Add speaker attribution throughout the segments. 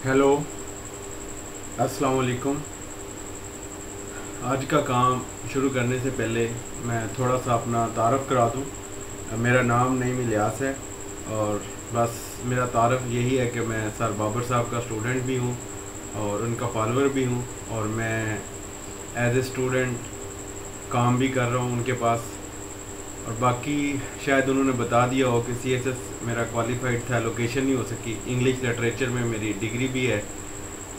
Speaker 1: Hello, अस्सलाम वालेकुम। आज का काम शुरू करने से पहले मैं थोड़ा सा अपना तारफ़ करा दूँ। मेरा नाम नईम इलियास है और बस मेरा तारफ़ यही है कि मैं सर बाबर साहब का स्टूडेंट भी हूँ और उनका फॉलोअर भी हूँ और मैं एज ए स्टूडेंट काम भी कर रहा हूँ उनके पास। और बाकी शायद उन्होंने बता दिया हो कि सीएसएस मेरा क्वालिफाइड था, लोकेशन नहीं हो सकी। इंग्लिश लिटरेचर में मेरी डिग्री भी है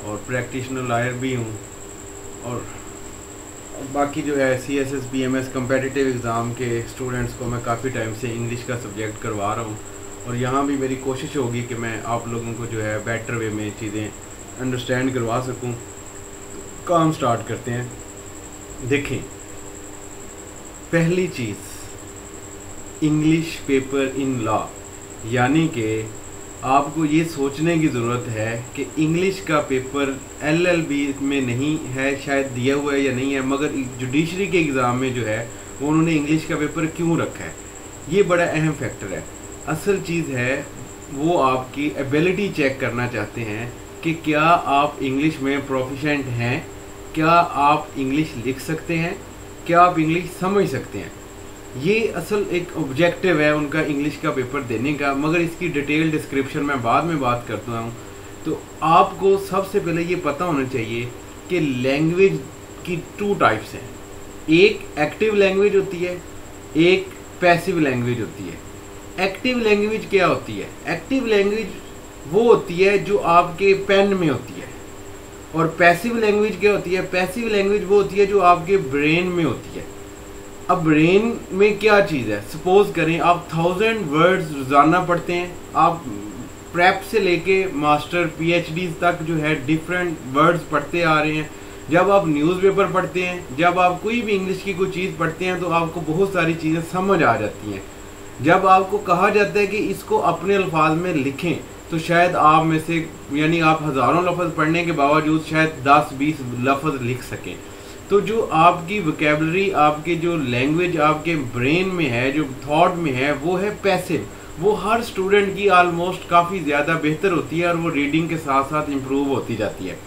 Speaker 1: और प्रैक्टिशनर लॉयर भी हूँ। और बाकी जो है सीएसएस बीएमएस कम्पिटिटिव एग्ज़ाम के स्टूडेंट्स को मैं काफ़ी टाइम से इंग्लिश का सब्जेक्ट करवा रहा हूँ और यहाँ भी मेरी कोशिश होगी कि मैं आप लोगों को जो है बेटर वे में चीज़ें अंडरस्टैंड करवा सकूँ। काम स्टार्ट करते हैं। देखें, पहली चीज़ इंग्लिश पेपर इन लॉ, यानी कि आपको ये सोचने की ज़रूरत है कि इंग्लिश का पेपर एलएलबी में नहीं है, शायद दिया हुआ है या नहीं है, मगर जुडिशरी के एग्ज़ाम में जो है वो उन्होंने इंग्लिश का पेपर क्यों रखा है। ये बड़ा अहम फैक्टर है। असल चीज़ है वो आपकी एबिलिटी चेक करना चाहते हैं कि क्या आप इंग्लिश में प्रोफिशेंट हैं, क्या आप इंग्लिश लिख सकते हैं, क्या आप इंग्लिश समझ सकते हैं। ये असल एक ऑब्जेक्टिव है उनका इंग्लिश का पेपर देने का, मगर इसकी डिटेल डिस्क्रिप्शन मैं बाद में बात करता हूँ। तो आपको सबसे पहले ये पता होना चाहिए कि लैंग्वेज की टू टाइप्स हैं। एक एक्टिव लैंग्वेज होती है, एक पैसिव लैंग्वेज होती है। एक्टिव लैंग्वेज क्या होती है? एक्टिव लैंग्वेज वो होती है जो आपके पेन में होती है। और पैसिव लैंग्वेज क्या होती है? पैसिव लैंग्वेज वो होती है जो आपके ब्रेन में होती है। अब ब्रेन में क्या चीज़ है? सपोज करें आप 1000 वर्ड्स रोज़ाना पढ़ते हैं, आप प्रेप से लेके मास्टर पीएचडी तक जो है डिफरेंट वर्ड्स पढ़ते आ रहे हैं। जब आप न्यूज़पेपर पढ़ते हैं, जब आप कोई भी इंग्लिश की कोई चीज़ पढ़ते हैं तो आपको बहुत सारी चीज़ें समझ आ जाती हैं। जब आपको कहा जाता है कि इसको अपने अल्फाज में लिखें तो शायद आप में से यानी आप हज़ारों लफ्ज़ पढ़ने के बावजूद शायद 10-20 लफ्ज़ लिख सकें। तो जो आपकी वोकैबुलरी, आपके जो लैंग्वेज आपके ब्रेन में है, जो थॉट में है, वो है पैसिव। वो हर स्टूडेंट की आलमोस्ट काफ़ी ज़्यादा बेहतर होती है और वो रीडिंग के साथ साथ इम्प्रूव होती जाती है।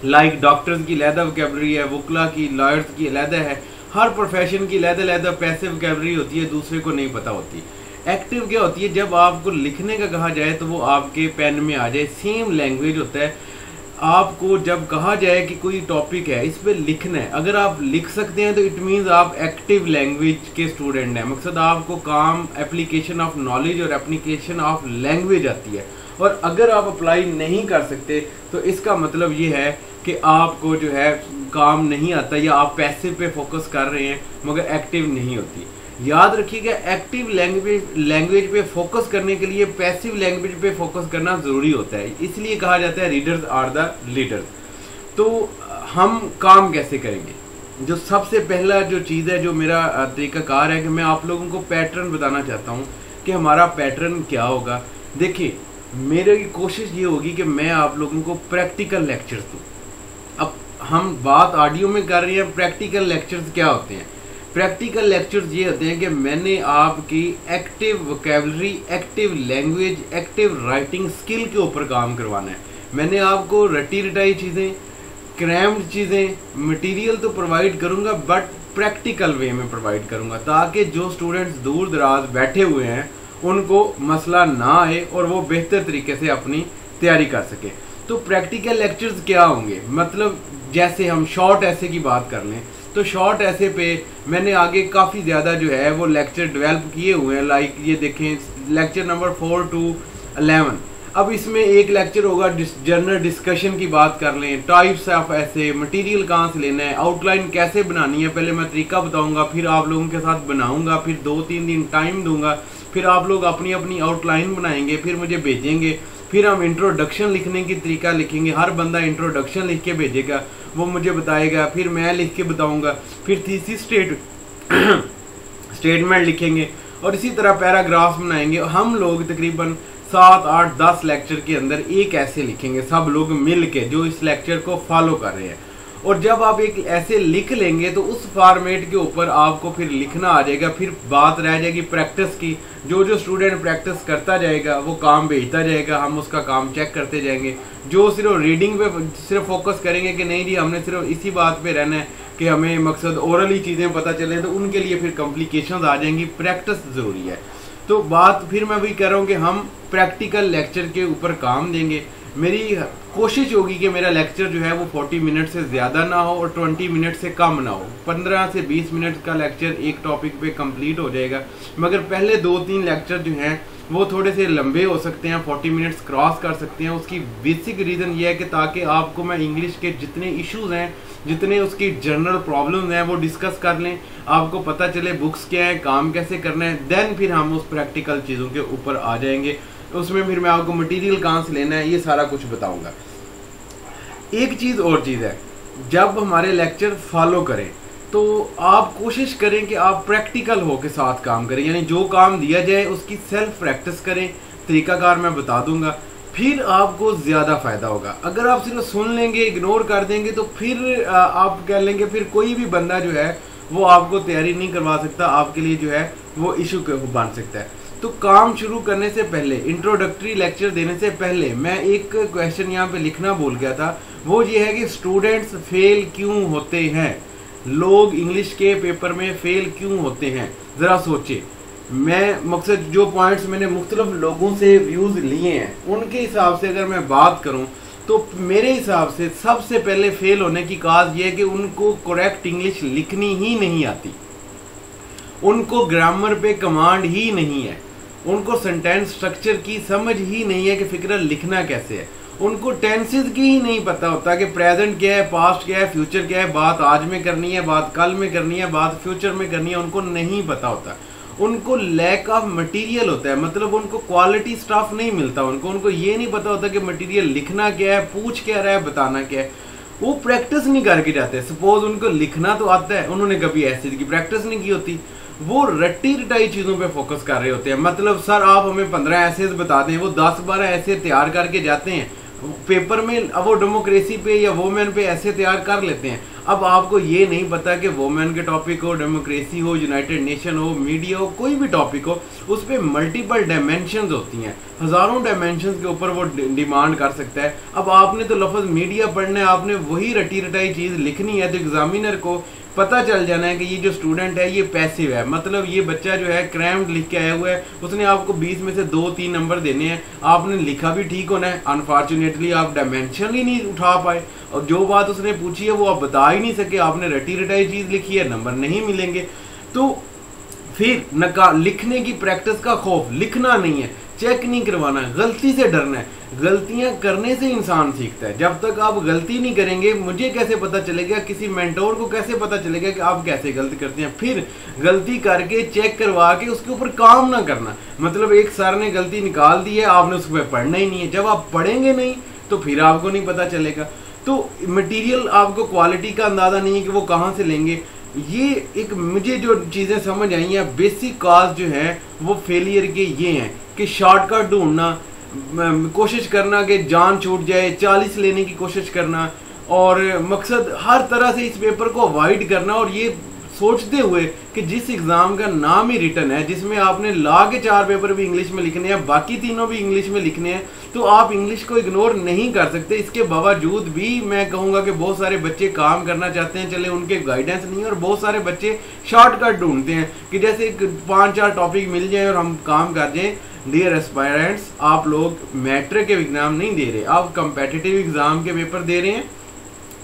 Speaker 1: लाइक डॉक्टर्स की अलहदा वोकैबुलरी है, वकला की, लॉयर्स की अलहदा है, हर प्रोफेशन की अलहदा पैसिव वोकैबुलरी होती है, दूसरे को नहीं पता होती। एक्टिव क्या होती है? जब आपको लिखने का कहा जाए तो वो आपके पेन में आ जाए। सेम लैंग्वेज होता है। आपको जब कहा जाए कि कोई टॉपिक है, इस पे लिखना है, अगर आप लिख सकते हैं तो इट मीन्स आप एक्टिव लैंग्वेज के स्टूडेंट हैं। मकसद आपको काम एप्लीकेशन ऑफ नॉलेज और एप्लीकेशन ऑफ लैंग्वेज आती है। और अगर आप अप्लाई नहीं कर सकते तो इसका मतलब ये है कि आपको जो है काम नहीं आता या आप पैसिव पे फोकस कर रहे हैं मगर एक्टिव नहीं होती। याद रखिएगा, एक्टिव लैंग्वेज पे फोकस करने के लिए पैसिव लैंग्वेज पे फोकस करना ज़रूरी होता है। इसलिए कहा जाता है रीडर्स आर द लीडर्स। तो हम काम कैसे करेंगे? जो सबसे पहला जो चीज़ है, जो मेरा तरीक़ाकार है कि मैं आप लोगों को पैटर्न बताना चाहता हूँ कि हमारा पैटर्न क्या होगा। देखिए, मेरी कोशिश ये होगी कि मैं आप लोगों को प्रैक्टिकल लेक्चर्स दूँ। अब हम बात ऑडियो में कर रहे हैं, प्रैक्टिकल लेक्चर्स क्या होते हैं? प्रैक्टिकल लेक्चर्स ये होते हैं कि मैंने आपकी active vocabulary, active language, active writing skill के ऊपर काम करवाना है। मैंने आपको रटी रटाई चीज़ें, क्रैम्ड चीज़ें, मटेरियल तो प्रोवाइड करूँगा बट प्रैक्टिकल वे में प्रोवाइड करूँगा ताकि जो स्टूडेंट्स दूर दराज बैठे हुए हैं उनको मसला ना आए और वो बेहतर तरीके से अपनी तैयारी कर सकें। तो प्रैक्टिकल लेक्चर्स क्या होंगे? मतलब जैसे हम शॉर्ट ऐसे की बात कर लें तो शॉर्ट ऐसे पे मैंने आगे काफ़ी ज़्यादा जो है वो लेक्चर डेवलप किए हुए हैं। लाइक ये देखें, लेक्चर नंबर 4 to 11। अब इसमें एक लेक्चर होगा जनरल डिस्कशन की बात कर लें, टाइप्स ऑफ ऐसे, मटेरियल कहाँ से लेना है, आउटलाइन कैसे बनानी है। पहले मैं तरीका बताऊंगा, फिर आप लोगों के साथ बनाऊंगा, फिर 2-3 दिन टाइम दूंगा, फिर आप लोग अपनी अपनी आउटलाइन बनाएंगे, फिर मुझे भेजेंगे, फिर हम इंट्रोडक्शन लिखने की तरीका लिखेंगे। हर बंदा इंट्रोडक्शन लिख के भेजेगा, वो मुझे बताएगा, फिर मैं लिख के बताऊंगा, फिर थीसिस स्टेटमेंट लिखेंगे और इसी तरह पैराग्राफ्स बनाएंगे। हम लोग तकरीबन 7, 8, 10 लेक्चर के अंदर एक ऐसे लिखेंगे, सब लोग मिल के जो इस लेक्चर को फॉलो कर रहे हैं। और जब आप एक ऐसे लिख लेंगे तो उस फॉर्मेट के ऊपर आपको फिर लिखना आ जाएगा। फिर बात रह जाएगी प्रैक्टिस की। जो जो स्टूडेंट प्रैक्टिस करता जाएगा वो काम भेजता जाएगा, हम उसका काम चेक करते जाएंगे। जो सिर्फ रीडिंग पे सिर्फ फोकस करेंगे कि नहीं जी हमने सिर्फ इसी बात पे रहना है कि हमें मकसद ओरली चीज़ें पता चले, तो उनके लिए फिर कॉम्प्लिकेशंस आ जाएंगी। प्रैक्टिस ज़रूरी है। तो बात फिर मैं वही कह रहा हूँ कि हम प्रैक्टिकल लेक्चर के ऊपर काम देंगे। मेरी कोशिश होगी कि मेरा लेक्चर जो है वो 40 मिनट से ज़्यादा ना हो और 20 मिनट से कम ना हो। 15 से 20 मिनट का लेक्चर एक टॉपिक पे कंप्लीट हो जाएगा, मगर पहले 2-3 लेक्चर जो हैं वो थोड़े से लंबे हो सकते हैं, 40 मिनट्स क्रॉस कर सकते हैं। उसकी बेसिक रीज़न ये है कि ताकि आपको मैं इंग्लिश के जितने इश्यूज़ हैं, जितने उसकी जनरल प्रॉब्लम्स हैं वो डिस्कस कर लें, आपको पता चले बुक्स क्या है, काम कैसे करना है। देन फिर हम उस प्रैक्टिकल चीज़ों के ऊपर आ जाएंगे। उसमें फिर मैं आपको मटेरियल कहाँ से लेना है ये सारा कुछ बताऊंगा। एक चीज़ और चीज़ है, जब हमारे लेक्चर फॉलो करें तो आप कोशिश करें कि आप प्रैक्टिकल हो के साथ काम करें, यानी जो काम दिया जाए उसकी सेल्फ प्रैक्टिस करें। तरीकाकार मैं बता दूंगा, फिर आपको ज़्यादा फ़ायदा होगा। अगर आप सिर्फ सुन लेंगे, इग्नोर कर देंगे, तो फिर आप कह लेंगे फिर कोई भी बंदा जो है वो आपको तैयारी नहीं करवा सकता, आपके लिए जो है वो इशू बन सकता है। तो काम शुरू करने से पहले, इंट्रोडक्टरी लेक्चर देने से पहले मैं एक क्वेश्चन यहाँ पे लिखना भूल गया था। वो ये है कि स्टूडेंट्स फेल क्यों होते हैं, लोग इंग्लिश के पेपर में फेल क्यों होते हैं। ज़रा सोचिए। मैं मकसद जो पॉइंट्स मैंने मुख्तलिफ लोगों से व्यूज़ लिए हैं उनके हिसाब से अगर मैं बात करूं तो मेरे हिसाब से सबसे पहले फेल होने की काज ये है कि उनको करेक्ट इंग्लिश लिखनी ही नहीं आती, उनको ग्रामर पे कमांड ही नहीं है, उनको सेंटेंस स्ट्रक्चर की समझ ही नहीं है कि फिक्र लिखना कैसे है, उनको टेंसेस की ही नहीं पता होता कि प्रेजेंट क्या है, पास्ट क्या है, फ्यूचर क्या है, बात आज में करनी है, बात कल में करनी है, बात फ्यूचर में करनी है, उनको नहीं पता होता। उनको लैक ऑफ मटेरियल होता है, मतलब उनको क्वालिटी स्टाफ नहीं मिलता, उनको ये नहीं पता होता कि मटेरियल लिखना क्या है, पूछ क्या रहा है, बताना क्या है। वो प्रैक्टिस नहीं करके जाते। सपोज उनको लिखना तो आता है, उन्होंने कभी ऐसे की प्रैक्टिस नहीं की होती, वो रट्टी रटाई चीज़ों पे फोकस कर रहे होते हैं। मतलब सर आप हमें 15 ऐसेज बता दें, वो 10-12 ऐसे तैयार करके जाते हैं पेपर में, अब वो डेमोक्रेसी पे या वोमेन पे ऐसे तैयार कर लेते हैं। अब आपको ये नहीं पता कि वोमेन के टॉपिक हो, डेमोक्रेसी हो, यूनाइटेड नेशन हो, मीडिया हो, कोई भी टॉपिक हो, उस पर मल्टीपल डायमेंशंस होती हैं, हज़ारों डायमेंशंस के ऊपर वो डिमांड कर सकता है। अब आपने तो लफ्ज़ मीडिया पढ़ना है, आपने वही रटी रटाई चीज़ लिखनी है, तो एग्जामिनर को पता चल जाना है कि ये जो स्टूडेंट है ये पैसिव है, मतलब ये बच्चा जो है क्रैम्ड लिख के आया हुआ है, उसने आपको 20 में से 2-3 नंबर देने हैं, आपने लिखा भी ठीक होना है। अनफॉर्चुनेटली आप डायमेंशन ही नहीं उठा पाए और जो बात उसने पूछी है वो आप बता ही नहीं सके, आपने रटी रटाई चीज़ लिखी है, नंबर नहीं मिलेंगे। तो फिर लिखने की प्रैक्टिस का खौफ, लिखना नहीं है, चेक नहीं करवाना है, गलती से डरना है। गलतियां करने से इंसान सीखता है। जब तक आप गलती नहीं करेंगे, मुझे कैसे पता चलेगा, किसी मेंटोर को कैसे पता चलेगा कि आप कैसे गलती करते हैं। फिर गलती करके चेक करवा के उसके ऊपर काम ना करना, मतलब एक सर ने गलती निकाल दी है, आपने उस पर पढ़ना ही नहीं है। जब आप पढ़ेंगे नहीं तो फिर आपको नहीं पता चलेगा। तो मटेरियल आपको क्वालिटी का अंदाज़ा नहीं है कि वो कहाँ से लेंगे। ये एक मुझे जो चीज़ें समझ आई हैं, बेसिक काज जो है वो फेलियर के ये हैं कि शॉर्टकट ढूंढना, कोशिश करना कि जान छूट जाए, 40 लेने की कोशिश करना, और मकसद हर तरह से इस पेपर को अवॉइड करना, और ये सोचते हुए कि जिस एग्ज़ाम का नाम ही रिटन है, जिसमें आपने लॉ के 4 पेपर भी इंग्लिश में लिखने हैं, बाकी तीनों भी इंग्लिश में लिखने हैं, तो आप इंग्लिश को इग्नोर नहीं कर सकते। इसके बावजूद भी मैं कहूँगा कि बहुत सारे बच्चे काम करना चाहते हैं, चले उनके गाइडेंस नहीं है, और बहुत सारे बच्चे शॉर्टकट ढूंढते हैं कि जैसे 5-4 टॉपिक मिल जाए और हम काम कर जाएँ। डियर एस्पायरेंट्स, आप लोग मैट्रिक के एग्ज़ाम नहीं दे रहे, आप कंपेटिटिव एग्ज़ाम के पेपर दे रहे हैं।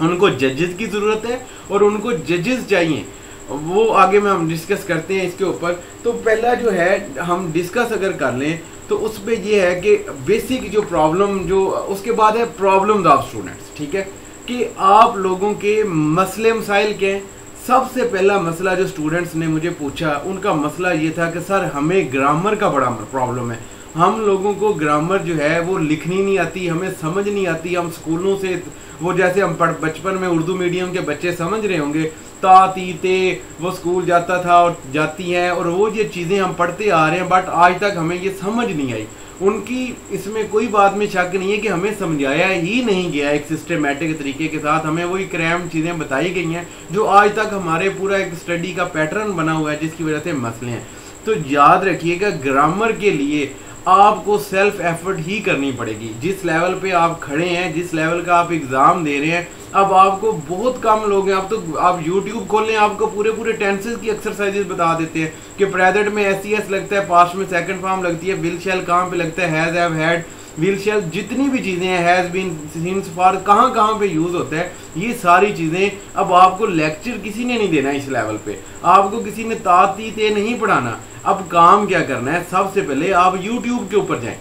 Speaker 1: उनको जजेस की ज़रूरत है और उनको जजेस चाहिए, वो आगे में हम डिस्कस करते हैं इसके ऊपर। तो पहला जो है हम डिस्कस अगर कर लें तो उस पर ये है कि बेसिक जो प्रॉब्लम, जो उसके बाद है प्रॉब्लम्स ऑफ स्टूडेंट्स, ठीक है, कि आप लोगों के मसले मसाइल क्या हैं। सबसे पहला मसला जो स्टूडेंट्स ने मुझे पूछा, उनका मसला ये था कि सर हमें ग्रामर का बड़ा प्रॉब्लम है, हम लोगों को ग्रामर जो है वो लिखनी नहीं आती, हमें समझ नहीं आती। हम स्कूलों से वो जैसे हम बचपन में उर्दू मीडियम के बच्चे समझ रहे होंगे, ता ती ते, वो स्कूल जाता था और जाती हैं, और वो ये चीज़ें हम पढ़ते आ रहे हैं, बट आज तक हमें ये समझ नहीं आई। उनकी इसमें कोई बात में शक नहीं है कि हमें समझाया ही नहीं गया एक सिस्टमेटिक तरीके के साथ, हमें वही क्रैम चीज़ें बताई गई हैं जो आज तक हमारे पूरा एक स्टडी का पैटर्न बना हुआ है, जिसकी वजह से मसले हैं। तो याद रखिएगा, ग्रामर के लिए आपको सेल्फ एफर्ट ही करनी पड़ेगी। जिस लेवल पे आप खड़े हैं, जिस लेवल का आप एग्जाम दे रहे हैं, अब आपको बहुत कम लोग हैं, अब तो आप यूट्यूब खोल लें, आपको पूरे पूरे टेंसेस की एक्सरसाइजेस बता देते हैं कि प्रेजेंट में एस लगता है, पास्ट में सेकंड फॉर्म लगती है, विल शैल कहाँ पे लगता है, हैज हैव हैड विल शैल, जितनी भी चीज़ें हैं, हैज़ बीन सीन्स फॉर, कहाँ कहाँ पे यूज़ होता है, ये सारी चीज़ें अब आपको लेक्चर किसी ने नहीं देना इस लेवल पे, आपको किसी ने ताती ते नहीं पढ़ाना। अब काम क्या करना है, सबसे पहले आप यूट्यूब के ऊपर जाएं,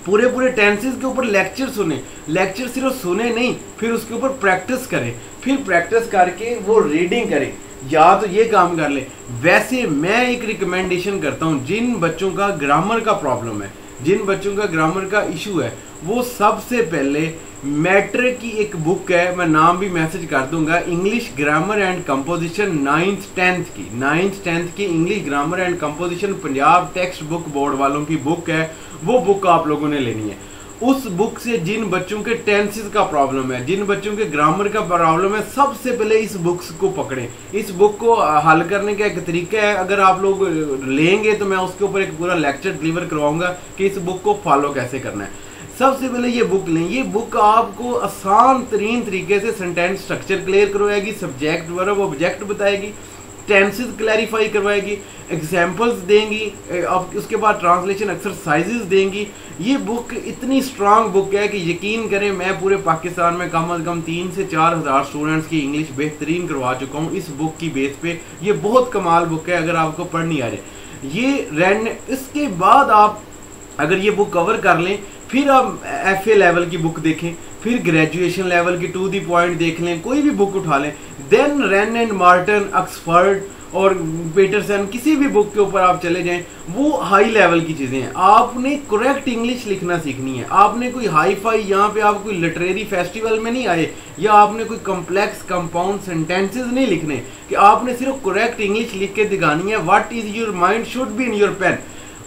Speaker 1: पूरे पूरे टेंसेस के ऊपर लेक्चर सुने, लेक्चर सिर्फ सुने नहीं, फिर उसके ऊपर प्रैक्टिस करें, फिर प्रैक्टिस करके वो रीडिंग करें, या तो ये काम कर लें। वैसे मैं एक रिकमेंडेशन करता हूँ, जिन बच्चों का ग्रामर का प्रॉब्लम है, जिन बच्चों का ग्रामर का इशू है, वो सबसे पहले मैट्रिक की एक बुक है, मैं नाम भी मैसेज कर दूंगा, English grammar and composition 9th 10th की English grammar and composition Punjab text book board वालों की बुक है, वो बुक आप लोगों ने लेनी है। उस बुक से जिन बच्चों के टेंसेस का प्रॉब्लम है, जिन बच्चों के ग्रामर का प्रॉब्लम है, सबसे पहले इस बुक्स को पकड़ें। इस बुक को हल करने का एक तरीका है, अगर आप लोग लेंगे तो मैं उसके ऊपर एक पूरा लेक्चर डिलीवर करवाऊंगा कि इस बुक को फॉलो कैसे करना है। सबसे पहले ये बुक लें, ये बुक आपको आसान तरीन तरीके से सेंटेंस स्ट्रक्चर क्लियर करवाएगी, सब्जेक्ट वर्ब ऑब्जेक्ट बताएगी, टेंसेस क्लैरिफाई करवाएगी, एग्जाम्पल्स देंगी, अब उसके बाद ट्रांसलेशन एक्सरसाइजेस देंगी। ये बुक इतनी स्ट्रांग बुक है कि यकीन करें, मैं पूरे पाकिस्तान में कम से कम 3 से 4 हज़ार स्टूडेंट्स की इंग्लिश बेहतरीन करवा चुका हूँ इस बुक की बेस पे। ये बहुत कमाल बुक है अगर आपको पढ़नी आ जाए। ये इसके बाद आप अगर ये बुक कवर कर लें, फिर आप FA लेवल की बुक देखें, फिर ग्रेजुएशन लेवल की टू दी पॉइंट देख लें, कोई भी बुक उठा लें, then Wren and Martin, Oxford और पीटरसन, किसी भी बुक के ऊपर आप चले जाएं, वो हाई लेवल की चीज़ें हैं। आपने करेक्ट इंग्लिश लिखना सीखनी है, आपने कोई हाई फाई, यहाँ पे आप कोई लिटरेरी फेस्टिवल में नहीं आए, या आपने कोई कॉम्प्लेक्स कंपाउंड सेंटेंसेस नहीं लिखने, कि आपने सिर्फ करेक्ट इंग्लिश लिख के दिखानी है। What is your mind should be in your pen,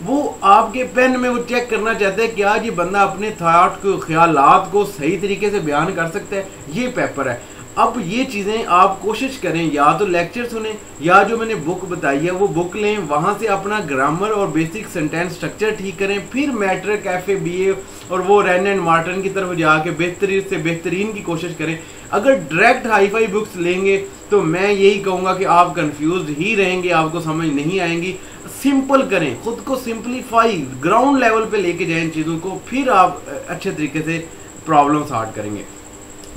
Speaker 1: वो आपके पेन में वो चेक करना चाहते हैं क्या ये बंदा अपने थॉट को, ख्यालात को सही तरीके से बयान कर सकता है। ये पेपर है। अब ये चीज़ें आप कोशिश करें, या तो लेक्चर सुने, या जो मैंने बुक बताई है वो बुक लें, वहाँ से अपना ग्रामर और बेसिक सेंटेंस स्ट्रक्चर ठीक करें, फिर मैट्रिक, FA, BA और वो रैन एंड मार्टन की तरफ जाके बेहतरीन से बेहतरीन की कोशिश करें। अगर डायरेक्ट हाई फाई बुक्स लेंगे तो मैं यही कहूँगा कि आप कंफ्यूज ही रहेंगे, आपको समझ नहीं आएंगी। सिंपल करें, खुद को सिंपलीफाई, ग्राउंड लेवल पे लेके जाएं चीज़ों को, फिर आप अच्छे तरीके से प्रॉब्लम सॉल्व करेंगे।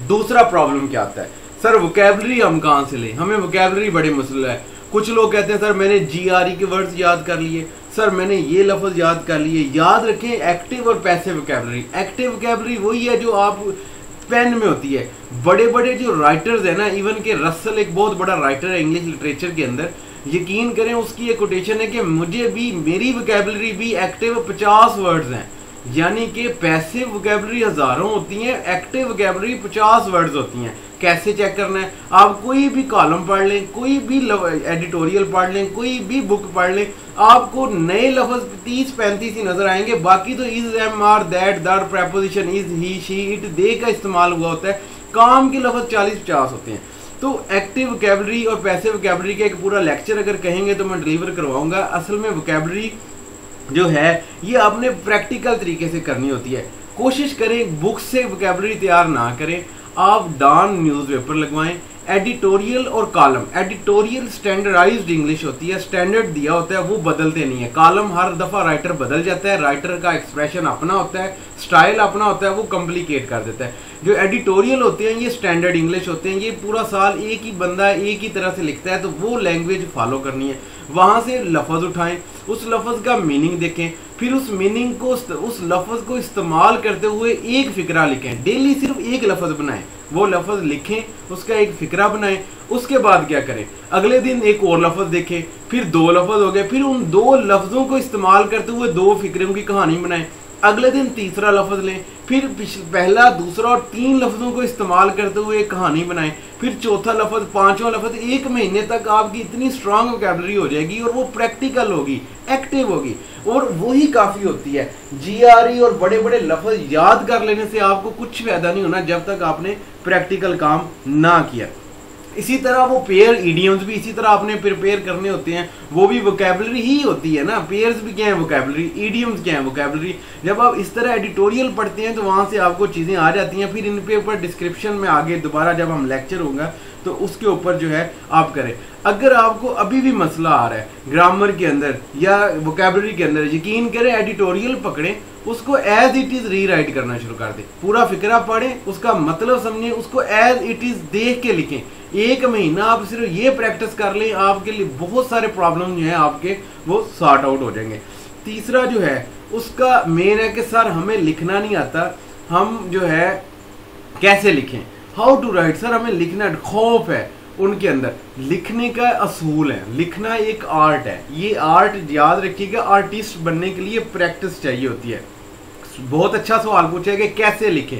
Speaker 1: दूसरा प्रॉब्लम क्या आता है, सर वोकैबुलरी हम कहाँ से लें, हमें वोकैबुलरी बड़े मसला है। कुछ लोग कहते हैं सर मैंने GRE के वर्ड्स याद कर लिए, सर मैंने ये लफ्ज़ याद कर लिए। याद रखें, एक्टिव और पैसिव वोकैबुलरी। एक्टिव वोकैबुलरी वही है जो आप पेन में होती है। बड़े बड़े जो राइटर्स हैं ना, इवन के रसल एक बहुत बड़ा राइटर है इंग्लिश लिटरेचर के अंदर, यकीन करें उसकी एक कोटेशन है कि मुझे भी, मेरी वोकैबुलरी भी एक्टिव 50 वर्ड्स हैं, यानी कि पैसिव वोकैबुलरी हज़ारों होती हैं, एक्टिव वोकैबुलरी 50 वर्ड्स होती हैं। कैसे चेक करना है, आप कोई भी कॉलम पढ़ लें, कोई भी एडिटोरियल पढ़ लें, कोई भी बुक पढ़ लें, आपको नए लफ्ज़ 30-35 ही नजर आएंगे। बाकी तो इज, एम, आर, दैट, दर, preposition, is, he, she, it, they का इस्तेमाल हुआ होता है। काम के लफ्ज़ 40-50 होते हैं। तो एक्टिव वोकैबुलरी और पैसिव वोकैबुलरी का एक पूरा लेक्चर अगर कहेंगे तो मैं डिलीवर करवाऊंगा। असल में वोकैबुलरी जो है ये आपने प्रैक्टिकल तरीके से करनी होती है। कोशिश करें बुक से वोकैबुलरी तैयार ना करें, आप डॉन न्यूज़पेपर लगवाएं। एडिटोरियल और कॉलम, एडिटोरियल स्टैंडर्डाइज्ड इंग्लिश होती है, स्टैंडर्ड दिया होता है, वो बदलते नहीं है। कॉलम हर दफ़ा राइटर बदल जाता है, राइटर का एक्सप्रेशन अपना होता है, स्टाइल अपना होता है, वो कॉम्प्लिकेट कर देता है। जो एडिटोरियल होते हैं ये स्टैंडर्ड इंग्लिश होते हैं, ये पूरा साल एक ही बंदा एक ही तरह से लिखता है, तो वो लैंग्वेज फॉलो करनी है। वहाँ से लफ्ज़ उठाएं, उस लफ्ज़ का मीनिंग देखें, फिर उस मीनिंग को, उस लफ्ज़ को इस्तेमाल करते हुए एक फ़िक्रा लिखें। डेली सिर्फ एक लफ्ज़ बनाएं, वो लफ्ज़ लिखें, उसका एक फ़िक्रा बनाएं। उसके बाद क्या करें, अगले दिन एक और लफ्ज़ देखें, फिर 2 लफ्ज़ हो गए, फिर उन 2 लफ्ज़ों को इस्तेमाल करते हुए 2 फ़िक्रों की कहानी बनाएं। अगले दिन तीसरा लफ्ज़ लें, फिर पहला, दूसरा और 3 लफ्ज़ों को इस्तेमाल करते हुए एक कहानी बनाएं। फिर फिर चौथा लफ्ज, पांचवा लफ्ज, 1 महीने तक आपकी इतनी स्ट्रांग वोकैबुलरी हो जाएगी और वो प्रैक्टिकल होगी, एक्टिव होगी, और वही काफ़ी होती है। GRE और बड़े बड़े लफ्ज याद कर लेने से आपको कुछ फायदा नहीं होना जब तक आपने प्रैक्टिकल काम ना किया। इसी तरह वो पेयर इडियम्स भी इसी तरह आपने प्रिपेयर करने होते हैं, वो भी वोकैबुलरी ही होती है ना। पेयर्स भी क्या है वोकैबुलरी, इडियम्स क्या है वोकैबुलरी। जब आप इस तरह एडिटोरियल पढ़ते हैं तो वहाँ से आपको चीज़ें आ जाती हैं। फिर इन पे ऊपर डिस्क्रिप्शन में आगे दोबारा जब हम लेक्चर होगा तो उसके ऊपर जो है आप करें। अगर आपको अभी भी मसला आ रहा है ग्रामर के अंदर या वोकैबुलरी के अंदर, यकीन करें एडिटोरियल पकड़ें, उसको एज इट इज़ रीराइट करना शुरू कर दें। पूरा फिक्रा पढ़ें, उसका मतलब समझें, उसको एज इट इज़ देख के लिखें। 1 महीना आप सिर्फ ये प्रैक्टिस कर लें, आपके लिए बहुत सारे प्रॉब्लम जो हैं आपके वो सॉर्ट आउट हो जाएंगे। तीसरा जो है उसका मेन है कि सर हमें लिखना नहीं आता, हम जो है कैसे लिखें, हाउ टू राइट। सर हमें लिखना खौफ है उनके अंदर। लिखने का असूल है, लिखना एक आर्ट है। ये आर्ट याद रखिएगा, आर्टिस्ट बनने के लिए प्रैक्टिस चाहिए होती है। बहुत अच्छा सवाल पूछा है कि कैसे लिखें।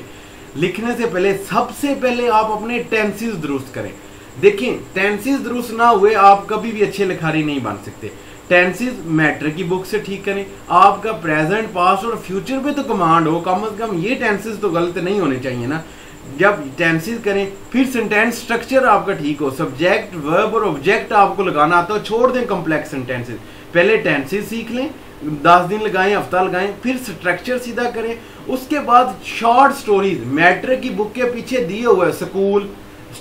Speaker 1: लिखने से पहले सबसे पहले आप अपने टेंसेस दुरुस्त करें। देखें, टेंसेस दुरुस्त ना हुए आप कभी भी अच्छे लिखारी नहीं बन सकते। टेंसेस मैटर की बुक से ठीक करें। आपका प्रेजेंट, पास्ट और फ्यूचर पे तो कमांड हो, कम से कम ये टेंसेस तो गलत नहीं होने चाहिए ना। जब टेंसेस करें, फिर सेंटेंस स्ट्रक्चर आपका ठीक हो, सब्जेक्ट, वर्ब और ऑब्जेक्ट आपको लगाना आता हो, छोड़ दें कॉम्प्लेक्स सेंटेंसेस। पहले टेंसेस सीख लें, 10 दिन लगाएं, हफ्ता लगाएं, फिर स्ट्रक्चर सीधा करें। उसके बाद शॉर्ट स्टोरीज, मैटर की बुक के पीछे दिए हुए school,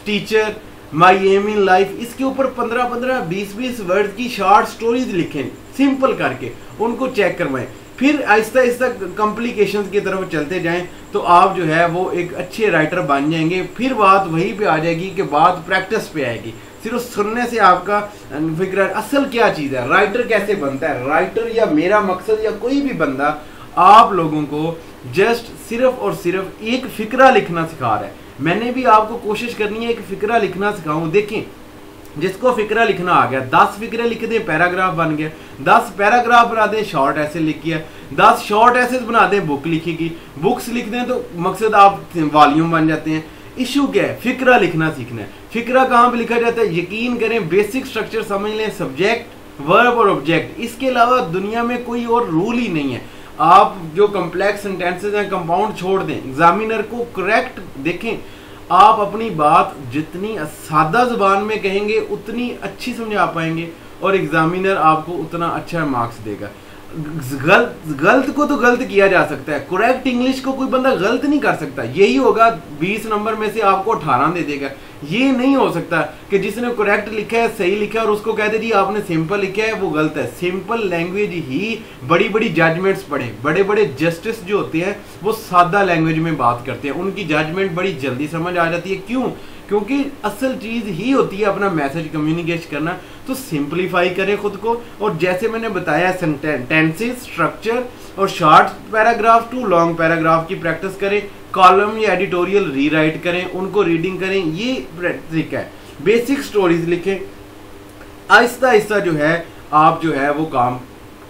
Speaker 1: teacher, my aim in life, इसके ऊपर 15-15, 20-20 वर्ड की शॉर्ट स्टोरीज लिखें, सिंपल करके उनको चेक करवाएं। फिर आहिस्ता आहिस्ता कॉम्प्लिकेशंस की तरफ चलते जाएं तो आप जो है वो एक अच्छे राइटर बन जाएंगे। फिर बात वहीं पे आ जाएगी कि बात प्रैक्टिस पे आएगी। सिर्फ सुनने से आपका फिक्र, असल क्या चीज़ है, राइटर कैसे बनता है। राइटर या मेरा मकसद या कोई भी बंदा आप लोगों को जस्ट सिर्फ और सिर्फ एक फिक्रा लिखना सिखा रहा है। मैंने भी आपको कोशिश करनी है एक फिक्रा लिखना सिखाऊं। देखें, जिसको फिक्रा लिखना आ गया, 10 फिक्रे लिख दें, पैराग्राफ बन गया। 10 पैराग्राफ बना दें, शॉर्ट ऐसे लिख किया। 10 शॉर्ट ऐसे बना दें, बुक लिखेगी। बुक्स लिख दें तो मकसद आप वॉल्यूम बन जाते हैं। इशू क्या है, फिक्रा लिखना सीखना है। फिक्रा कहाँ पे लिखा जाता है, यकीन करें बेसिक स्ट्रक्चर समझ लें, सब्जेक्ट, वर्ब और ऑब्जेक्ट। इसके अलावा दुनिया में कोई और रूल ही नहीं है। आप जो कॉम्प्लेक्स सेंटेंसेस हैं, कंपाउंड छोड़ दें। एग्जामिनर को करेक्ट देखें, आप अपनी बात जितनी सादा जुबान में कहेंगे उतनी अच्छी समझा पाएंगे और एग्जामिनर आपको उतना अच्छा मार्क्स देगा। गलत को तो गलत किया जा सकता है, करेक्ट इंग्लिश को कोई बंदा गलत नहीं कर सकता। यही होगा 20 नंबर में से आपको 18 दे देगा। ये नहीं हो सकता कि जिसने करेक्ट लिखा है, सही लिखा है और उसको कहते जी आपने सिंपल लिखा है वो गलत है। सिंपल लैंग्वेज ही बड़ी बड़ी जजमेंट्स पढ़े। बड़े बड़े जस्टिस जो होते हैं वो सादा लैंग्वेज में बात करते हैं, उनकी जजमेंट बड़ी जल्दी समझ आ जाती है। क्यों? क्योंकि असल चीज़ ही होती है अपना मैसेज कम्युनिकेट करना। तो सिंप्लीफाई करें खुद को, और जैसे मैंने बताया टेंसेस, स्ट्रक्चर और short paragraph to long paragraph की प्रैक्टिस करें। कॉलम या एडिटोरियल रीराइट करें, उनको रीडिंग करें, ये ट्रिक है। बेसिक स्टोरीज लिखें। आहिस्ता आहिस्ता जो है आप जो है वो काम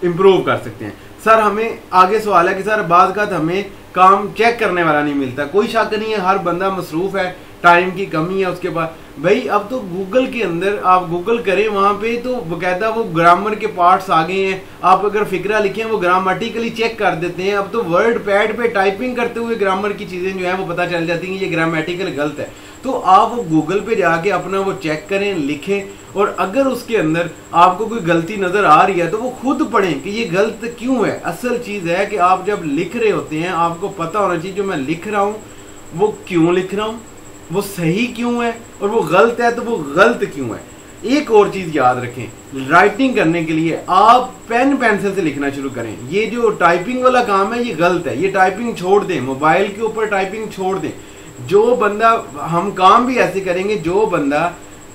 Speaker 1: इम्प्रूव कर सकते हैं। सर हमें आगे सवाल है कि सर बाज़ का हमें काम चेक करने वाला नहीं मिलता। कोई शक नहीं है, हर बंदा मसरूफ़ है, टाइम की कमी है उसके पास। भाई अब तो गूगल के अंदर आप गूगल करें, वहाँ पे तो बाकायदा वो ग्रामर के पार्ट्स आ गए हैं। आप अगर फिक्रा लिखें वो ग्रामेटिकली चेक कर देते हैं। अब तो वर्ड पैड पे टाइपिंग करते हुए ग्रामर की चीज़ें जो है वो पता चल जाती हैं ये ग्रामेटिकल गलत है। तो आप वो गूगल पे जाके अपना वो चेक करें, लिखें, और अगर उसके अंदर आपको कोई गलती नज़र आ रही है तो वो खुद पढ़ें कि ये गलत क्यों है। असल चीज़ है कि आप जब लिख रहे होते हैं आपको पता होना चाहिए जो मैं लिख रहा हूँ वो क्यों लिख रहा हूँ, वो सही क्यों है, और वो गलत है तो वो गलत क्यों है। एक और चीज़ याद रखें, राइटिंग करने के लिए आप पेन पेंसिल से लिखना शुरू करें। ये जो टाइपिंग वाला काम है ये गलत है, ये टाइपिंग छोड़ दें, मोबाइल के ऊपर टाइपिंग छोड़ दें। जो बंदा, हम काम भी ऐसे करेंगे, जो बंदा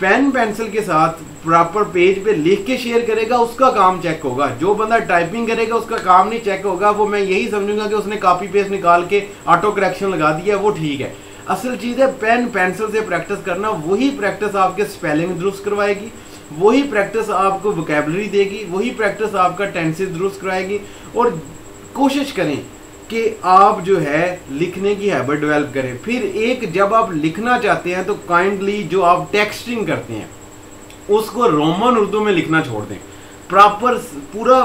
Speaker 1: पेन पेंसिल के साथ प्रॉपर पेज पे लिख के शेयर करेगा उसका काम चेक होगा। जो बंदा टाइपिंग करेगा उसका काम नहीं चेक होगा। वो मैं यही समझूंगा कि उसने कॉपी पेस्ट निकाल के ऑटो करेक्शन लगा दिया, वो ठीक है। असल चीज़ है पेन पेंसिल से प्रैक्टिस करना। वही प्रैक्टिस आपके स्पेलिंग दुरुस्त करवाएगी, वही प्रैक्टिस आपको वोकैबुलरी देगी, वही प्रैक्टिस आपका टेंसेस दुरुस्त कराएगी। और कोशिश करें कि आप जो है लिखने की हैबिट डेवलप करें। फिर एक जब आप लिखना चाहते हैं तो काइंडली जो आप टेक्स्टिंग करते हैं उसको रोमन उर्दू में लिखना छोड़ दें। प्रॉपर पूरा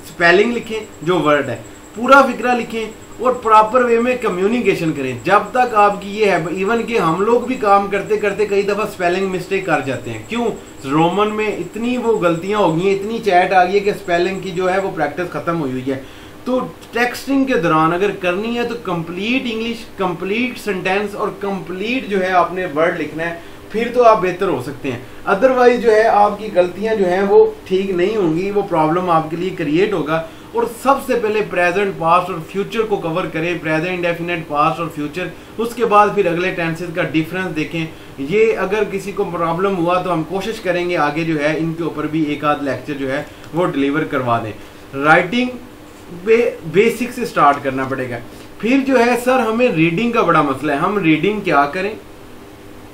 Speaker 1: स्पेलिंग लिखें, जो वर्ड है पूरा फिक्रा लिखें और प्रॉपर वे में कम्युनिकेशन करें। जब तक आपकी ये है, इवन कि हम लोग भी काम करते करते कई दफ़ा स्पेलिंग मिस्टेक कर जाते हैं। क्यों? रोमन में इतनी वो गलतियां हो गई हैं, इतनी चैट आ गई है कि स्पेलिंग की जो है वो प्रैक्टिस खत्म हुई है। तो टेक्स्टिंग के दौरान अगर करनी है तो कंप्लीट इंग्लिश, कंप्लीट सेंटेंस और कंप्लीट जो है आपने वर्ड लिखना है, फिर तो आप बेहतर हो सकते हैं। अदरवाइज जो है आपकी गलतियां जो हैं वो ठीक नहीं होंगी, वो प्रॉब्लम आपके लिए क्रिएट होगा। और सबसे पहले प्रेजेंट, पास्ट और फ्यूचर को कवर करें, प्रेजेंट, डेफिनेट, पास्ट और फ्यूचर। उसके बाद फिर अगले टेंसेस का डिफरेंस देखें। ये अगर किसी को प्रॉब्लम हुआ तो हम कोशिश करेंगे आगे जो है इनके ऊपर भी एक आध लेक्चर जो है वो डिलीवर करवा दें। राइटिंग बेसिक से स्टार्ट करना पड़ेगा। फिर जो है सर हमें रीडिंग का बड़ा मसला है, हम रीडिंग क्या करें,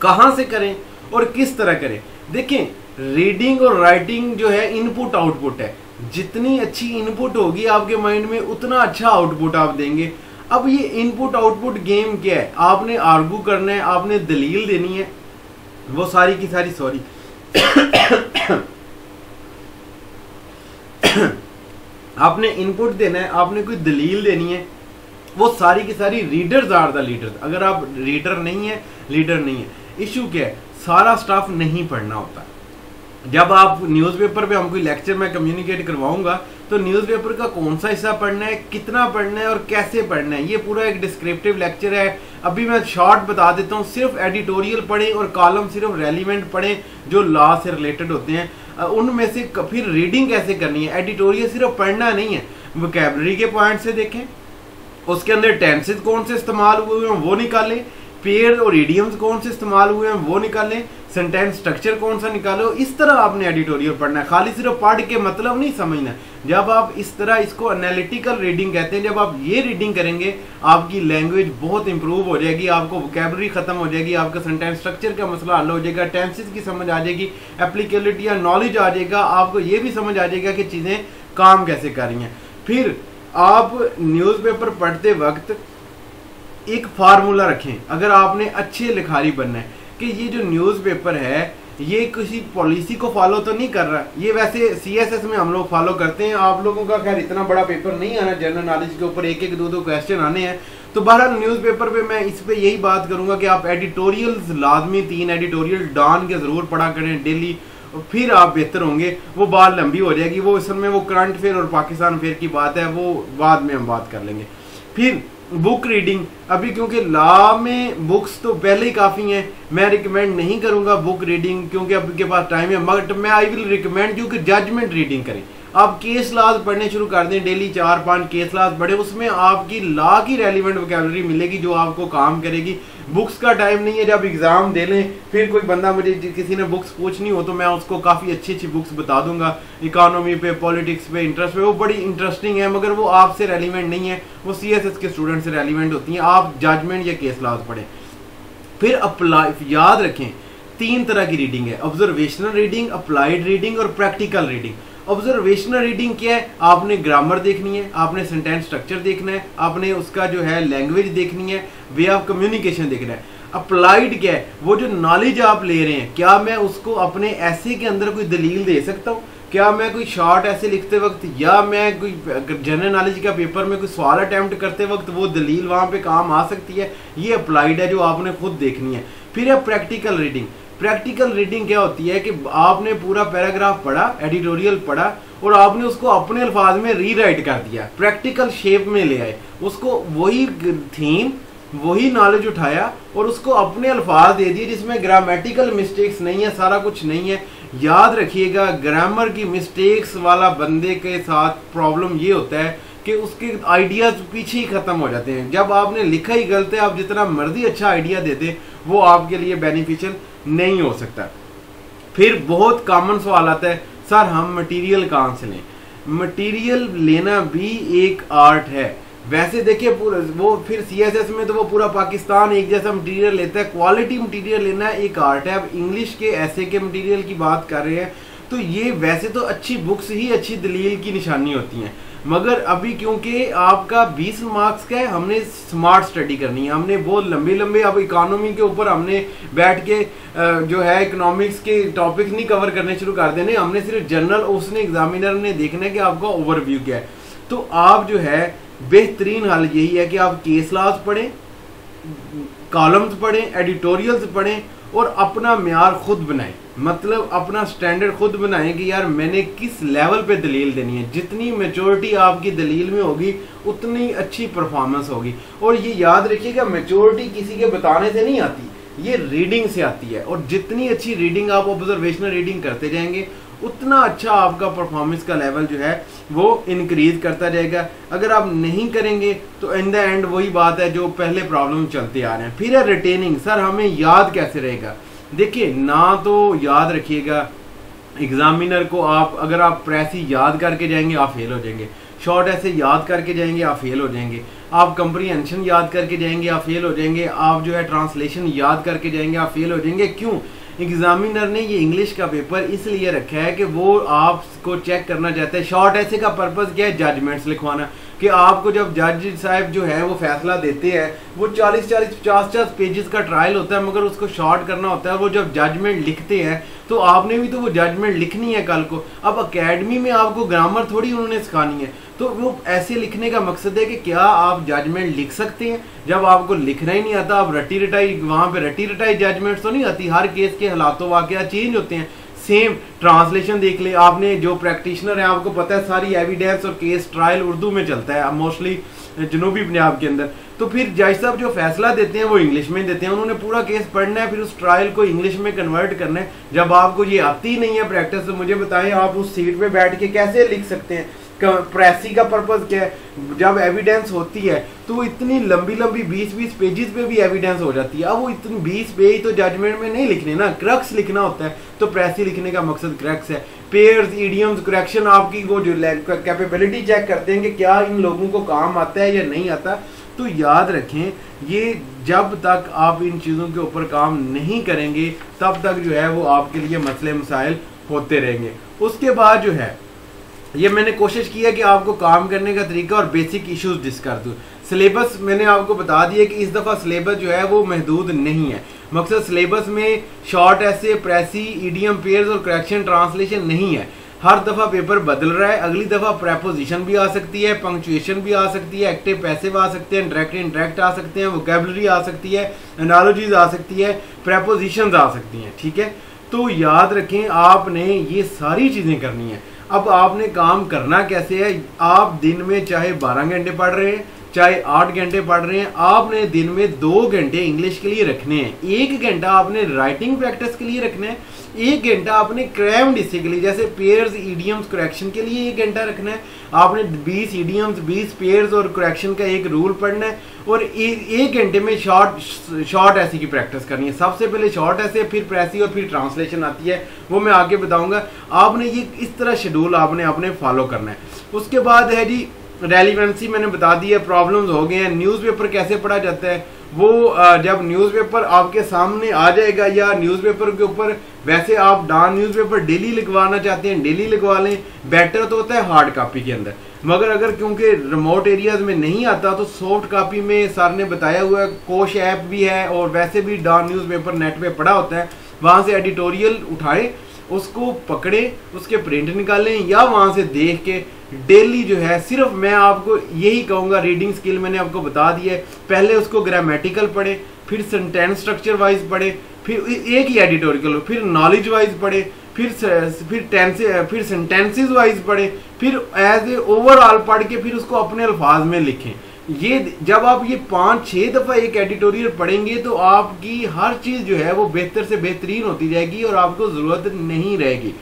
Speaker 1: कहाँ से करें और किस तरह करें। देखें, रीडिंग और राइटिंग जो है इनपुट आउटपुट है। जितनी अच्छी इनपुट होगी आपके माइंड में उतना अच्छा आउटपुट आप देंगे। अब ये इनपुट आउटपुट गेम क्या है? आपने आर्गू करना है, आपने दलील देनी है, वो सारी की सारी सॉरी आपने इनपुट देना है, आपने कोई दलील देनी है, वो सारी की सारी रीडर्स आर द लीडर्स। अगर आप रीडर नहीं है, लीडर नहीं है। इशू क्या है? सारा स्टाफ नहीं पढ़ना होता। जब आप न्यूज़पेपर पे हम कोई लेक्चर में कम्युनिकेट करवाऊंगा तो न्यूज़पेपर का कौन सा हिस्सा पढ़ना है, कितना पढ़ना है और कैसे पढ़ना है, ये पूरा एक डिस्क्रिप्टिव लेक्चर है। अभी मैं शॉर्ट बता देता हूँ, सिर्फ एडिटोरियल पढ़ें और कॉलम सिर्फ रेलिवेंट पढ़ें जो लॉ से रिलेटेड होते हैं, उनमें से। फिर रीडिंग कैसे करनी है, एडिटोरियल सिर्फ पढ़ना नहीं है, वोकैबुलरी के पॉइंट से देखें, उसके अंदर टेंसेस कौन से इस्तेमाल हुए हैं वो निकालें, पेयर और इडियम्स कौन से इस्तेमाल हुए हैं वो निकालें, सेंटेंस स्ट्रक्चर कौन सा निकालो। इस तरह आपने एडिटोरियल पढ़ना है, खाली सिर्फ पढ़ के मतलब नहीं समझना। जब आप इस तरह, इसको एनालिटिकल रीडिंग कहते हैं, जब आप ये रीडिंग करेंगे आपकी लैंग्वेज बहुत इंप्रूव हो जाएगी, आपको वोकैबुलरी खत्म हो जाएगी, आपका सेंटेंस स्ट्रक्चर का मसला हल हो जाएगा, टेंसेस की समझ आ जाएगी, एप्लीकेबिलिटी या नॉलेज आ जाएगा, आपको ये भी समझ आ जाएगा कि चीज़ें काम कैसे कर रही हैं। फिर आप न्यूज़पेपर पढ़ते वक्त एक फार्मूला रखें, अगर आपने अच्छे लिखारी बनना है, कि ये जो न्यूज़पेपर है ये किसी पॉलिसी को फॉलो तो नहीं कर रहा। ये वैसे सीएसएस में हम लोग फॉलो करते हैं, आप लोगों का खैर इतना बड़ा पेपर नहीं आना, जनरल नॉलेज के ऊपर एक एक दो दो क्वेश्चन आने हैं। तो बहरहाल न्यूज़पेपर पे मैं इस पे यही बात करूंगा कि आप एडिटोरियल्स लाजमी 3 एडिटोरियल डॉन के ज़रूर पढ़ा करें डेली, फिर आप बेहतर होंगे। वो बात लंबी हो जाएगी, वो इसमें वो करंट फेयर और पाकिस्तान फेयर की बात है, वो बाद में हम बात कर लेंगे। फिर बुक रीडिंग, अभी क्योंकि लॉ में बुक्स तो पहले ही काफ़ी हैं, मैं रिकमेंड नहीं करूंगा बुक रीडिंग क्योंकि आपके पास टाइम है, मगर मैं आई विल रिकमेंड यू कि जजमेंट रीडिंग करें। आप केस लॉज पढ़ने शुरू कर दें, डेली 4-5 केस लॉज पढ़े, उसमें आपकी लॉ की रेलिवेंट वोकैबुलरी मिलेगी जो आपको काम करेगी। बुक्स का टाइम नहीं है, जब एग्जाम दे लें फिर कोई बंदा, मुझे किसी ने बुक्स पूछनी हो तो मैं उसको काफ़ी अच्छी अच्छी बुक्स बता दूंगा, इकोनॉमी पे, पॉलिटिक्स पे, इंटरेस्ट पे, वो बड़ी इंटरेस्टिंग है, मगर वो आपसे रेलिवेंट नहीं है, वो सीएसएस के स्टूडेंट से रेलिवेंट होती हैं। आप जजमेंट या केस लॉज पढ़ें। फिर अप्लाई, याद रखें 3 तरह की रीडिंग है, ऑब्जर्वेशनल रीडिंग, अप्लाइड रीडिंग और प्रैक्टिकल रीडिंग। ऑब्जर्वेशनल रीडिंग क्या है? आपने ग्रामर देखनी है, आपने सेंटेंस स्ट्रक्चर देखना है, आपने उसका जो है लैंग्वेज देखनी है, वे ऑफ कम्युनिकेशन देखना है। अप्लाइड क्या है? वो जो नॉलेज आप ले रहे हैं, क्या मैं उसको अपने ऐसे के अंदर कोई दलील दे सकता हूँ? क्या मैं कोई शॉर्ट ऐसे लिखते वक्त या मैं कोई जनरल नॉलेज का पेपर में कोई सवाल अटैम्प्ट करते वक्त वो दलील वहाँ पे काम आ सकती है? ये अप्लाइड है जो आपने खुद देखनी है। फिर है प्रैक्टिकल रीडिंग। प्रैक्टिकल रीडिंग क्या होती है कि आपने पूरा पैराग्राफ पढ़ा, एडिटोरियल पढ़ा और आपने उसको अपने अल्फाज में रीराइट कर दिया, प्रैक्टिकल शेप में ले आए, उसको वही थीम, वही नॉलेज उठाया और उसको अपने अल्फाज दे दिए जिसमें ग्रामेटिकल मिस्टेक्स नहीं है, सारा कुछ नहीं है। याद रखिएगा, ग्रामर की मिस्टेक्स वाला बंदे के साथ प्रॉब्लम ये होता है कि उसके आइडियाज पीछे ही खत्म हो जाते हैं। जब आपने लिखा ही गलत है, आप जितना मर्जी अच्छा आइडिया देते वो आपके लिए बेनिफिशियल नहीं हो सकता। फिर बहुत कॉमन सवाल आता है, सर हम मटेरियल कहाँ से लें? मटेरियल लेना भी एक आर्ट है। वैसे देखिए पूरा वो फिर सीएसएस में तो वो पूरा पाकिस्तान एक जैसा मटेरियल लेता है, क्वालिटी मटेरियल लेना एक आर्ट है। अब इंग्लिश के ऐसे के मटेरियल की बात कर रहे हैं तो ये वैसे तो अच्छी बुक्स ही अच्छी दलील की निशानी होती हैं, मगर अभी क्योंकि आपका 20 मार्क्स का है, हमने स्मार्ट स्टडी करनी है, हमने बहुत लंबे लंबे अब इकोनॉमी के ऊपर हमने बैठ के जो है इकोनॉमिक्स के टॉपिक नहीं कवर करने शुरू कर देने, हमने सिर्फ जनरल उसने एग्जामिनर ने देखना है कि आपका ओवरव्यू क्या है। तो आप जो है बेहतरीन हाल यही है कि आप केस लॉज पढ़ें, कॉलम्स पढ़ें, एडिटोरियल्स पढ़ें और अपना म्यार खुद बनाएं, मतलब अपना स्टैंडर्ड खुद बनाएं कि यार मैंने किस लेवल पे दलील देनी है। जितनी मेच्योरिटी आपकी दलील में होगी उतनी अच्छी परफॉर्मेंस होगी। और ये याद रखिएगा, मेच्योरिटी किसी के बताने से नहीं आती, ये रीडिंग से आती है। और जितनी अच्छी रीडिंग आप ऑब्जर्वेशनल रीडिंग करते जाएंगे उतना अच्छा आपका परफॉर्मेंस का लेवल जो है वो इंक्रीज करता जाएगा। अगर आप नहीं करेंगे तो इन द एंड वही बात है जो पहले प्रॉब्लम चलते आ रहे हैं। फिर है रिटेनिंग, सर हमें याद कैसे रहेगा। देखिए ना तो याद रखिएगा एग्जामिनर को, आप अगर आप प्रेसी याद करके जाएंगे आप फेल हो जाएंगे, शॉर्ट ऐसे याद करके जाएंगे आप फेल हो जाएंगे, आप कंप्रीहेंशन याद करके जाएंगे आप फेल हो जाएंगे, आप जो है ट्रांसलेशन याद करके जाएंगे आप फेल हो जाएंगे। क्यों? एग्जामिनर ने ये इंग्लिश का पेपर इसलिए रखा है कि वो आपको चेक करना चाहता है। शॉर्ट ऐसे का पर्पस क्या है? जजमेंट्स लिखवाना, कि आपको जब जज साहब जो है वो फैसला देते हैं, वो 40-40 50-50 पेजेस का ट्रायल होता है, मगर उसको शॉर्ट करना होता है। वो जब जजमेंट लिखते हैं तो आपने भी तो वो जजमेंट लिखनी है कल को। अब अकेडमी में आपको ग्रामर थोड़ी उन्होंने सिखानी है, तो वो ऐसे लिखने का मकसद है कि क्या आप जजमेंट लिख सकते हैं। जब आपको लिखना ही नहीं आता, आप रटी रटाई वहाँ पे रटी रटाई जजमेंट तो नहीं आती। हर केस के हालात वाकया चेंज होते हैं। सेम ट्रांसलेशन देख ले आपने, जो प्रैक्टिशनर है आपको पता है सारी एविडेंस और केस ट्रायल उर्दू में चलता है मोस्टली जनूबी पंजाब के अंदर। तो फिर जज साहब जो फैसला देते हैं वो इंग्लिश में देते हैं, उन्होंने पूरा केस पढ़ना है, फिर उस ट्रायल को इंग्लिश में कन्वर्ट करना है। जब आपको ये आती नहीं है प्रैक्टिस, तो मुझे बताएं आप उस सीट पे बैठ के कैसे लिख सकते हैं। प्रेसी का पर्पस क्या है? जब एविडेंस होती है तो वो इतनी लंबी लंबी 20-20 पेजेस पे भी एविडेंस हो जाती है। अब वो इतनी 20 पेज तो जजमेंट में नहीं लिखने ना, क्रक्स लिखना होता है। तो प्रेसी लिखने का मकसद क्रक्स है। पेयर्स, इडियम्स, करेक्शन, आपकी वो जो कैपेबिलिटी चेक करते हैं कि क्या इन लोगों को काम आता है या नहीं आता। तो याद रखें, ये जब तक आप इन चीज़ों के ऊपर काम नहीं करेंगे तब तक जो है वो आपके लिए मसले मसाइल होते रहेंगे। उसके बाद जो है ये मैंने कोशिश की है कि आपको काम करने का तरीका और बेसिक इश्यूज डिस्कस दूँ। सिलेबस मैंने आपको बता दिया कि इस दफ़ा सिलेबस जो है वो महदूद नहीं है। मकसद सिलेबस में शॉर्ट ऐसे, प्रेसी, इडियम, पेयर्स और करेक्शन, ट्रांसलेशन नहीं है। हर दफ़ा पेपर बदल रहा है। अगली दफ़ा प्रेपोजिशन भी आ सकती है, पंक्चुएशन भी आ सकती है, एक्टिव पैसिव आ सकते हैं, डायरेक्ट इनडायरेक्ट आ सकते हैं, वोकैबुलरी आ सकती है, एनालॉजीज आ सकती है, प्रेपोजिशंस आ सकती हैं। ठीक है, तो याद रखें आपने ये सारी चीज़ें करनी है। अब आपने काम करना कैसे है? आप दिन में चाहे 12 घंटे पढ़ रहे हैं, चाहे 8 घंटे पढ़ रहे हैं, आपने दिन में 2 घंटे इंग्लिश के लिए रखने हैं, 1 घंटा आपने राइटिंग प्रैक्टिस के लिए रखना है, 1 घंटा आपने क्राइम डिस्से के लिए, जैसे पेयर्स, इडियम्स, करेक्शन के लिए 1 घंटा रखना है। आपने 20 इडियम्स, 20 पेयर्स और करेक्शन का एक रूल पढ़ना है, और 1 घंटे में शॉर्ट ऐसी की प्रैक्टिस करनी है। सबसे पहले शॉर्ट ऐसे, फिर प्रेसी और फिर ट्रांसलेशन आती है, वो मैं आगे बताऊंगा। आपने ये इस तरह शेड्यूल आपने अपने फॉलो करना है। उसके बाद है जी रेलिवेंसी, मैंने बता दी है, प्रॉब्लम्स हो गए हैं। न्यूज़पेपर कैसे पढ़ा जाता है? वो जब न्यूज़पेपर आपके सामने आ जाएगा, या न्यूज़पेपर के ऊपर वैसे आप न्यूज़पेपर डेली लिखवाना चाहते हैं डेली लिखवा लें, बेटर तो होता है हार्ड कॉपी के अंदर। मगर अगर क्योंकि रिमोट एरियाज में नहीं आता तो सॉफ्ट कॉपी में सर ने बताया हुआ है, कोश ऐप भी है, और वैसे भी न्यूज़पेपर नेट पे पड़ा होता है, वहाँ से एडिटोरियल उठाएं, उसको पकड़े, उसके प्रिंट निकालें, या वहाँ से देख के डेली जो है, सिर्फ मैं आपको यही कहूँगा, रीडिंग स्किल मैंने आपको बता दी है। पहले उसको ग्रामेटिकल पढ़े, फिर सेंटेंस स्ट्रक्चर वाइज पढ़े, फिर एक ही एडिटोरियल, फिर नॉलेज वाइज पढ़े, फिर सेंटेंसेस वाइज पढ़े, फिर एज ए ओवरऑल पढ़ के फिर उसको अपने अल्फाज में लिखें। ये जब आप ये 5-6 दफ़ा एक एडिटोरियल पढ़ेंगे तो आपकी हर चीज़ जो है वो बेहतर से बेहतरीन होती जाएगी और आपको ज़रूरत नहीं रहेगी।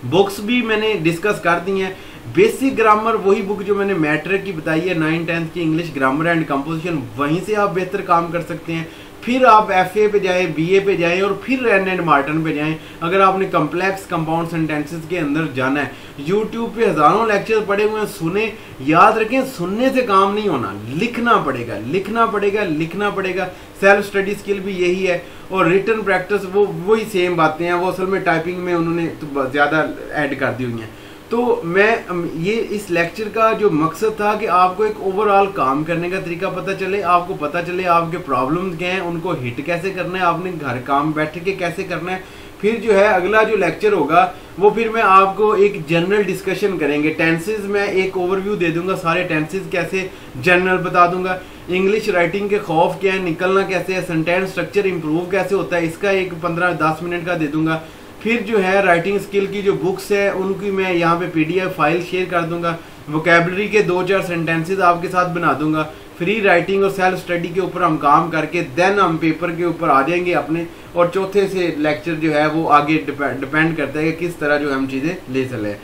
Speaker 1: बुक्स भी मैंने डिस्कस कर दी हैं। बेसिक ग्रामर वही बुक जो मैंने मैट्रिक की बताई है, 9-10 की इंग्लिश ग्रामर एंड कंपोजिशन, वहीं से आप बेहतर काम कर सकते हैं। फिर आप FA पे जाएं, BA पे जाएं, और फिर रैन एंड मार्टन पे जाएं अगर आपने कम्प्लेक्स कंपाउंड सेंटेंसेस के अंदर जाना है। यूट्यूब पे हज़ारों लेक्चर पड़े हुए हैं, सुने। याद रखें, सुनने से काम नहीं होना, लिखना पड़ेगा, लिखना पड़ेगा, लिखना पड़ेगा। सेल्फ स्टडी स्किल भी यही है, और रिटन प्रैक्टिस वो वही सेम बातें हैं, वो असल में टाइपिंग में उन्होंने तो ज़्यादा ऐड कर दी हुई हैं। तो मैं ये इस लेक्चर का जो मकसद था कि आपको एक ओवरऑल काम करने का तरीका पता चले, आपको पता चले आपके प्रॉब्लम्स क्या हैं, उनको हिट कैसे करना है, आपने घर काम बैठ के कैसे करना है। फिर जो है अगला जो लेक्चर होगा वो फिर मैं आपको एक जनरल डिस्कशन करेंगे। टेंसेस में एक ओवरव्यू दे दूंगा, सारे टेंसेस कैसे जनरल बता दूंगा। इंग्लिश राइटिंग के खौफ क्या है, निकलना कैसे है, सेंटेंस स्ट्रक्चर इंप्रूव कैसे होता है, इसका एक 15-10 मिनट का दे दूंगा। फिर जो है राइटिंग स्किल की जो बुक्स है उनकी मैं यहाँ पे PDF फाइल शेयर कर दूंगा। वोकेबलरी के 2-4 सेंटेंसेस आपके साथ बना दूंगा। फ्री राइटिंग और सेल्फ स्टडी के ऊपर हम काम करके देन हम पेपर के ऊपर आ जाएंगे अपने। और चौथे से लेक्चर जो है वो आगे डिपेंड करता है कि किस तरह जो हम चीज़ें ले चले।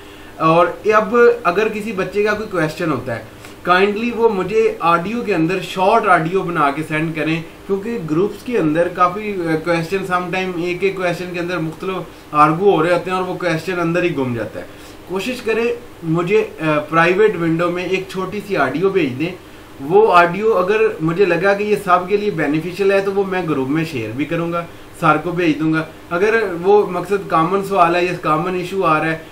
Speaker 1: और अब अगर किसी बच्चे का कोई क्वेश्चन होता है, काइंडली वो मुझे ऑडियो के अंदर शॉर्ट ऑडियो बना के सेंड करें, क्योंकि ग्रुप्स के अंदर काफ़ी क्वेश्चन समटाइम एक एक क्वेश्चन के अंदर मुख्तलिफ आर्गू हो रहे होते हैं और वो क्वेश्चन अंदर ही गुम जाता है। कोशिश करें मुझे प्राइवेट विंडो में एक छोटी सी ऑडियो भेज दें। वो ऑडियो अगर मुझे लगा कि ये सब के लिए बेनिफिशियल है तो वो मैं ग्रुप में शेयर भी करूँगा, सर को भेज दूंगा। अगर वो मकसद कॉमन सवाल है या कॉमन इशू आ रहा है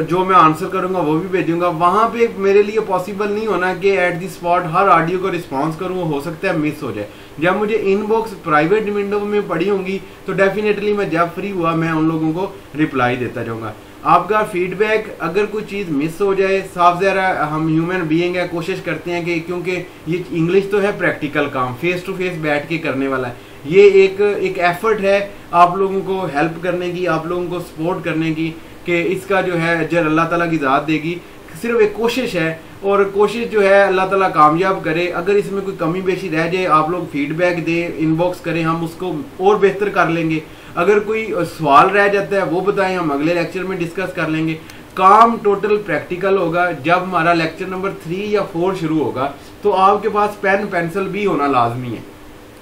Speaker 1: जो मैं आंसर करूंगा वो भी भेजूंगा। वहां पे मेरे लिए पॉसिबल नहीं होना कि at the spot her audio को रिस्पॉन्स करूँ, वो हो सकता है मिस हो जाए। जब मुझे इनबॉक्स प्राइवेट विंडो में पड़ी होंगी तो डेफिनेटली मैं जब फ्री हुआ मैं उन लोगों को रिप्लाई देता जाऊंगा। आपका फीडबैक अगर कोई चीज़ मिस हो जाए, साफ ज़रा हम ह्यूमन बीइंग है, कोशिश करते हैं कि क्योंकि ये इंग्लिश तो है प्रैक्टिकल काम, फेस टू फेस बैठ के करने वाला है। ये एक एफर्ट है आप लोगों को हेल्प करने की, आप लोगों को सपोर्ट करने की, कि इसका जो है अजर अल्लाह ताला की ज़ात देगी। सिर्फ एक कोशिश है और कोशिश जो है अल्लाह ताला कामयाब करे। अगर इसमें कोई कमी बेशी रह जाए आप लोग फीडबैक दें, इनबॉक्स करें, हम उसको और बेहतर कर लेंगे। अगर कोई सवाल रह जाता है वो बताएं, हम अगले लेक्चर में डिस्कस कर लेंगे। काम टोटल प्रैक्टिकल होगा। जब हमारा लेक्चर नंबर 3 या 4 शुरू होगा तो आपके पास पेन पेंसिल भी होना लाजमी है।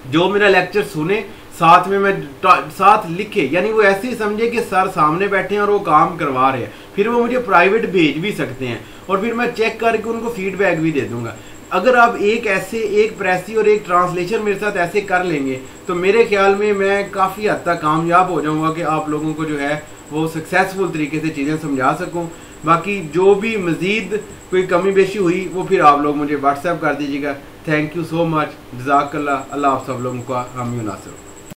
Speaker 1: जो मेरा लेक्चर सुने साथ में मैं साथ लिखे, यानी वो ऐसे ही समझे कि सर सामने बैठे हैं और वो काम करवा रहे हैं। फिर वो मुझे प्राइवेट भेज भी सकते हैं और फिर मैं चेक करके उनको फीडबैक भी दे दूंगा। अगर आप एक प्रेसी और एक ट्रांसलेशन मेरे साथ ऐसे कर लेंगे तो मेरे ख्याल में मैं काफ़ी हद तक कामयाब हो जाऊंगा कि आप लोगों को जो है वो सक्सेसफुल तरीके से चीज़ें समझा सकूं। बाकी जो भी मज़ीद कोई कमी बेशी हुई वो फिर आप लोग मुझे व्हाट्सएप कर दीजिएगा। थैंक यू सो मच, जज़ाकल्लाह। अल्लाह आप सब लोगों का हामी नासिर।